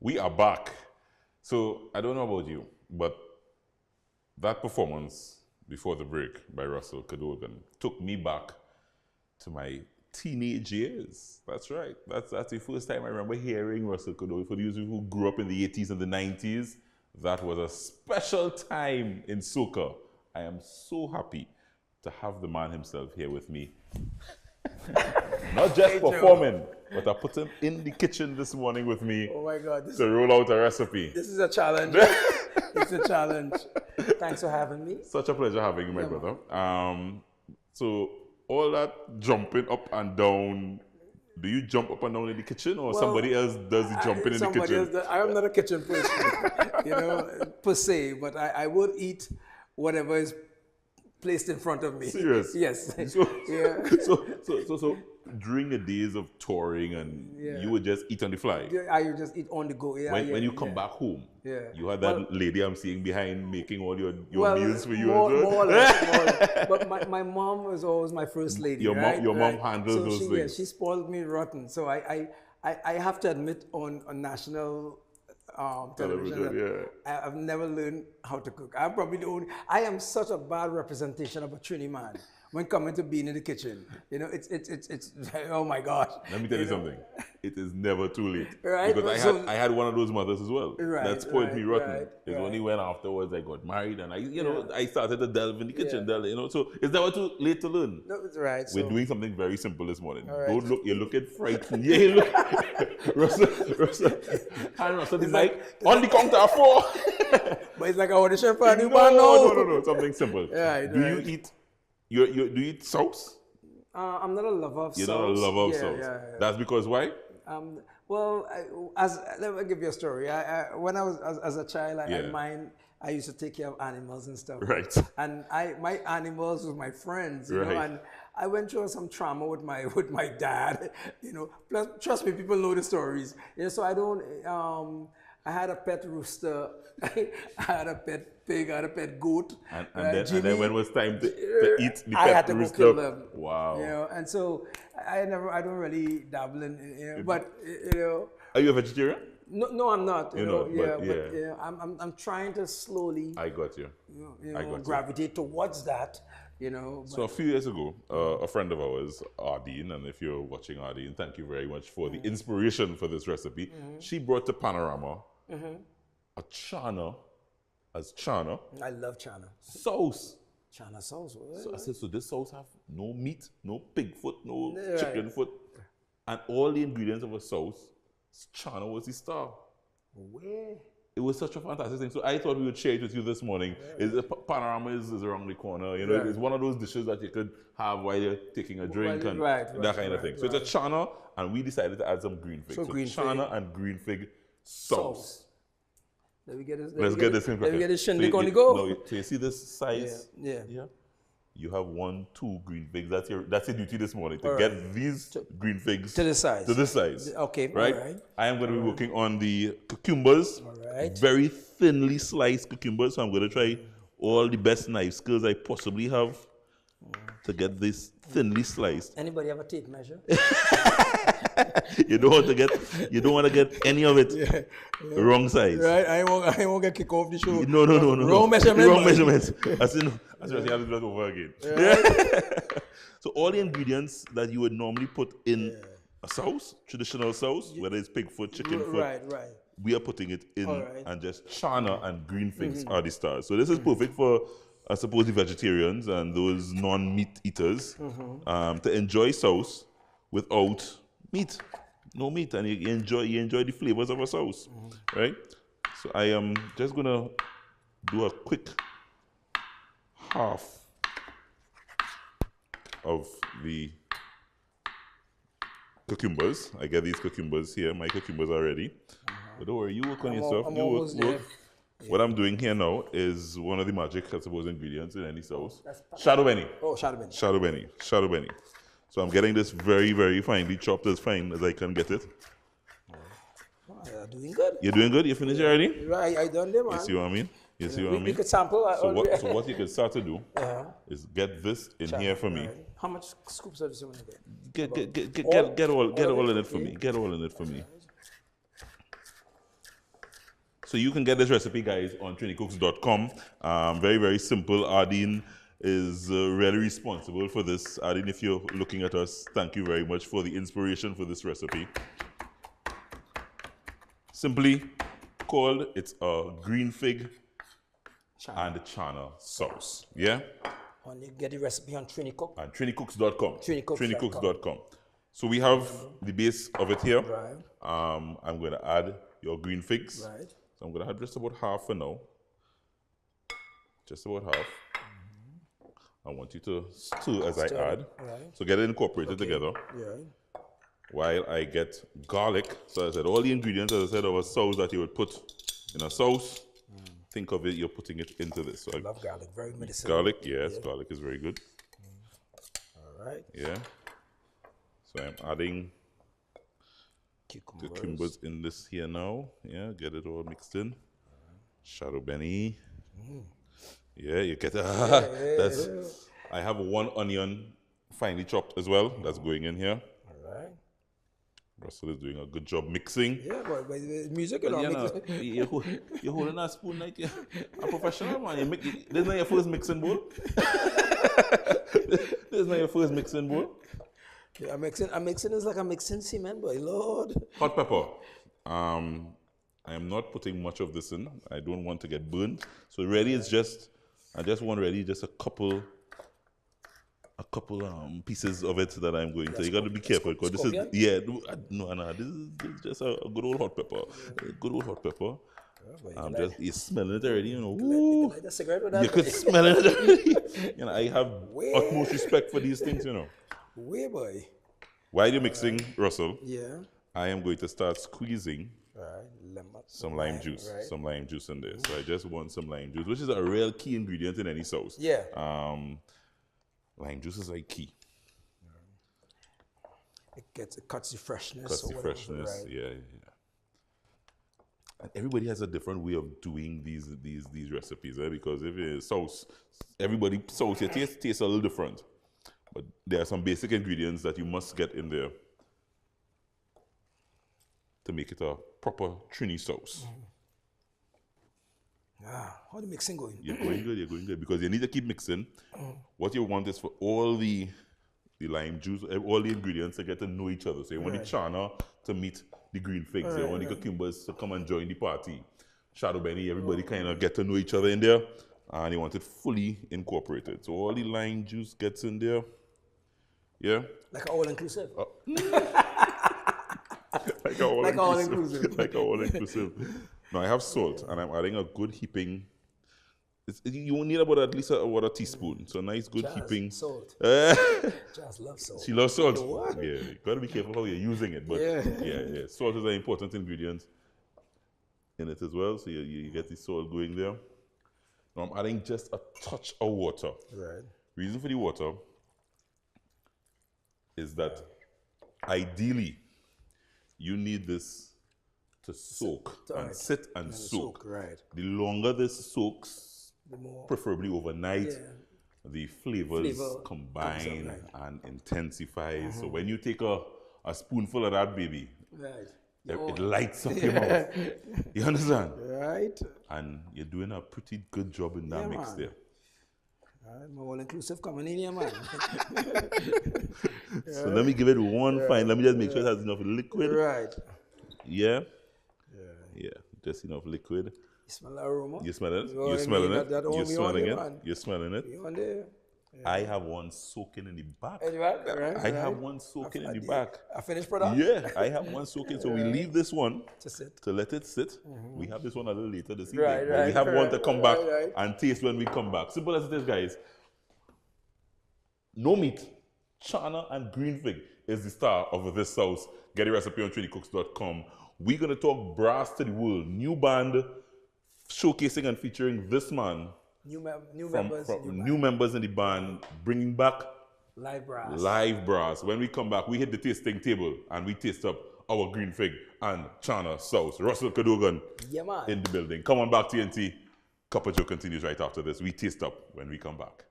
We are back. So I don't know about you, but that performance before the break by Russell Cadogan took me back to my teenage years. That's right. That's the first time I remember hearing Russell Cadogan. For those who grew up in the 80s and the 90s, that was a special time in soca. I am so happy to have the man himself here with me. Not just performing, but I put him in the kitchen this morning with me. Oh my God. To roll out a recipe. This is a challenge. It's a challenge. Thanks for having me. Such a pleasure having you, my brother. So all that jumping up and down, do you jump up and down in the kitchen, or somebody else does the jumping in the kitchen? I am not a kitchen person, per se, but I would eat whatever is placed in front of me. Serious? Yes. So during the days of touring, and you would just eat on the fly. I would just eat on the go. When you come back home, you had that lady I'm seeing behind making all your meals for you. More or less. But my mom was always my first lady. Your mom handled those things. Yeah, she spoiled me rotten. So I have to admit on national television, I've never learned how to cook. I'm probably the only. I am such a bad representation of a Trini man when coming to being in the kitchen. It's oh my gosh. Let me tell you something. It is never too late. Right? Because I had one of those mothers as well. Right, that spoiled me rotten. Right, it's only when afterwards I got married and I started to delve in the kitchen. So it's never too late to learn. No, it's right. We're doing something very simple this morning. Right. Don't look, you're looking frightened. Yeah, you look. Russell is like, on the counter of 4. But it's like I want to chef for a new man now. No, something simple. Do you eat, do you eat sauce? I'm not a lover of sauce. You're not a lover of sauce. Yeah. That's because why? Let me give you a story. When I was as a child, I used to take care of animals and stuff. Right. And my animals were my friends, you know, and I went through some trauma with my dad, Plus, trust me, people know the stories. So I don't. I had a pet rooster, I had a pet pig, I had a pet goat. And then when it was time to eat the I pet had to rooster, go kill them. Wow. And so I don't really dabble in, but Are you a vegetarian? No, I'm not. You're not, but I'm trying to slowly. I got you. Gravitate towards that. So a few years ago, a friend of ours, Ardeen, and if you're watching Ardeen, thank you very much for the inspiration for this recipe. She brought to Panorama a Channa, Channa. I love Channa. Sauce. Channa sauce. So I said, so this sauce have no meat, no pig foot, no chicken foot, and all the ingredients of a sauce. Channa was the star. Where? It was such a fantastic thing. So I thought we would share it with you this morning. Panorama is around the corner. It's one of those dishes that you could have while you're taking a drink and that kind of thing. So it's a Channa, and we decided to add some greenfig. So Channa and greenfig sauce. Let me get this. Let's get this in. Let me get this shindig on the go. So you see this size? Yeah. You have 1, 2 green figs. That's your duty this morning to get these green figs to this size. Okay. Right. All right. I am going to be working on the cucumbers. All right. Very thinly sliced cucumbers. So I'm going to try all the best knife skills I possibly have to get this thinly sliced. Anybody have a tape measure? You don't want to get any of it wrong size. Right. I won't get kicked off the show. No. Wrong measurement. Wrong measurements. As you have to do that over again. Right. So all the ingredients that you would normally put in a sauce, traditional sauce, whether it's pig foot, chicken foot, we are putting it in, and just Channa and green figs are the stars. So this is perfect for, I suppose, the vegetarians and those non-meat eaters to enjoy sauce without meat. No meat, and you enjoy the flavors of a sauce, right? So I am just gonna do a quick half of the cucumbers. I get these cucumbers here. My cucumbers are ready. But don't worry, you work on yourself. You work. What I'm doing here now is one of the magic, I suppose, ingredients in any sauce. Shadow Benny. Oh, Shadow Benny. Shadow Benny. So I'm getting this very, very finely chopped, as fine as I can get it. Oh, you're doing good. You're doing good? You finished already? Right, I done them, man. You see what I mean? We could sample. So what you can start to do is get this in here for me. How much scoops of this you want to get? Get all in it for me. Get all in it for me. So you can get this recipe, guys, on TriniCooks.com. Very, very simple. Ardeen is really responsible for this. Ardeen, if you're looking at us, thank you very much for the inspiration for this recipe. Simply called, it's a green fig and Channa sauce. Yeah? And you get the recipe on TriniCook? And TriniCooks.com. TriniCooks.com. So we have the base of it here. Right. I'm going to add your green figs. Right. So I'm going to add just about half for now. Just about half. I want you to stir as I add. Right. So get it incorporated together. Yeah. While I get garlic. So I said all the ingredients, as I said, of a sauce that you would put in a sauce. Think of it, you're putting it into this. So I love garlic, very medicinal. Garlic, yes, garlic is very good. All right. Yeah. So I'm adding cucumbers in this here now. Yeah, get it all mixed in. Shadow Benny. Yeah, you get that's. I have one onion finely chopped as well. That's going in here. All right. Russell is doing a good job mixing. Yeah, but the music is not mixing. You're holding a spoon like a professional, man. This is not your first mixing bowl. This is not your first mixing bowl. Yeah, I'm mixing is like a mixing cement, boy. Lord. Hot pepper. I am not putting much of this in. I don't want to get burned. So really, it's just, I just want really just a couple pieces of it that I'm going to. You got to be careful because this is this is just a good old hot pepper. A good old hot pepper. You're smelling it already, you know. You can light a cigarette with that. You could smell it already. You know, I have utmost respect for these things, you know. Boy. While you're mixing, Russell, I am going to start squeezing some lime juice. Right. Some lime juice in there. So I just want some lime juice, which is a real key ingredient in any sauce. Yeah. Lime juice is like key. It cuts the freshness. Cuts the freshness, right. Yeah. And everybody has a different way of doing these recipes, because if it's sauce, everybody sauce your tastes a little different. But there are some basic ingredients that you must get in there to make it a proper Trini sauce. How the mixing going? You're going good, because you need to keep mixing. What you want is for all the lime juice, all the ingredients to get to know each other. So you want the Channa to meet the green figs. You want the cucumbers to come and join the party. Shadow Benny, everybody kind of get to know each other in there. And you want it fully incorporated. So all the lime juice gets in there. Yeah? Like all-inclusive. Like all-inclusive. Like all-inclusive. Now I have salt, and I'm adding a good heaping. You will need about at least a teaspoon. So a nice good heaping. Salt. Jazz loves salt. She loves salt. What? Yeah, you gotta be careful how you're using it. But yeah. Salt is an important ingredient in it as well. So you get the salt going there. Now I'm adding just a touch of water. Right. Reason for the water is that ideally you need this to soak and sit and soak. Right. The longer this soaks, the more, preferably overnight, the flavors combine and intensify. So when you take a spoonful of that baby, it lights up your mouth. You understand? Right. And you're doing a pretty good job in that mix there. I'm all-inclusive coming in here, man. So let me give it one fine. Let me just make sure it has enough liquid. Right. Yeah. Just enough liquid. You smell the aroma? You smell it? You're smelling it? You're smelling it? You're smelling it? I have one soaking in the back. I have one soaking in the back. A finished product? Yeah, I have one soaking. So we leave this one to let it sit. We have this one a little later this evening. But we have one to come back and taste when we come back. Simple as it is, guys. No meat, Channa and green fig is the star of this sauce. Get a recipe on TriniCooks.com. We're going to talk brass to the world. New band showcasing and featuring this man. New members in the band, bringing back live brass. When we come back, we hit the tasting table and we taste up our green fig and Channa Souse. Russell Cadogan in the building. Come on back, TNT. Cup of Joe continues right after this. We taste up when we come back.